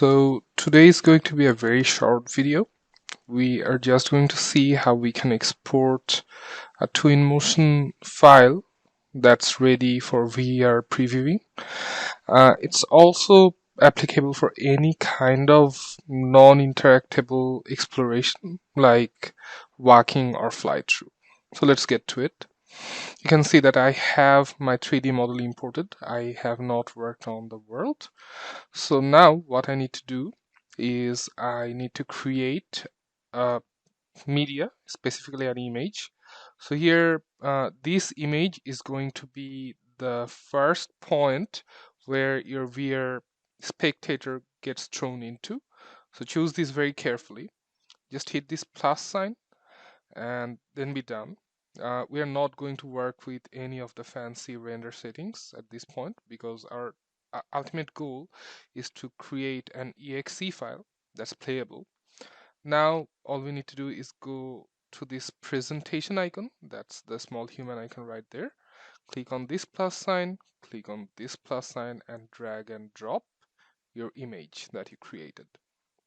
So today is going to be a very short video. We are just going to see how we can export a Twinmotion file that's ready for VR previewing. It's also applicable for any kind of non-interactable exploration like walking or fly-through. So let's get to it. You can see that I have my 3D model imported. I have not worked on the world. So now what I need to do is I need to create a media, specifically an image. So here, this image is going to be the first point where your VR spectator gets thrown into. So choose this very carefully. Just hit this plus sign and then be done. We are not going to work with any of the fancy render settings at this point because our ultimate goal is to create an exe file that's playable. Now all we need to do is go to this presentation icon, that's the small human icon right there. Click on this plus sign, click on this plus sign, and drag and drop your image that you created.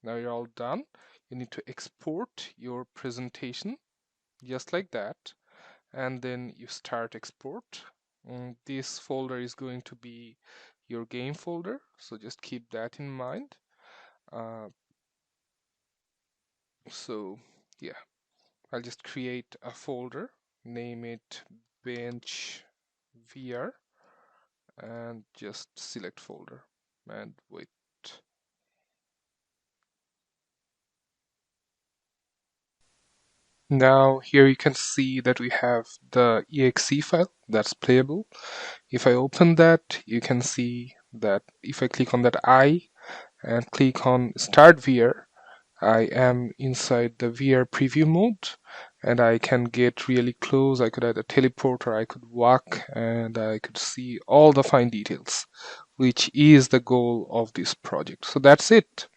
Now you're all done. You need to export your presentation just like that, and then you start export. This folder is going to be your game folder, so just keep that in mind. So yeah, I'll just create a folder, name it bench VR, and just select folder and wait. Now here you can see that we have the exe file that's playable. If I open that, you can see that if I click on that eye and click on start VR, I am inside the VR preview mode and I can get really close. I could either teleport or I could walk and I could see all the fine details, which is the goal of this project. So that's it.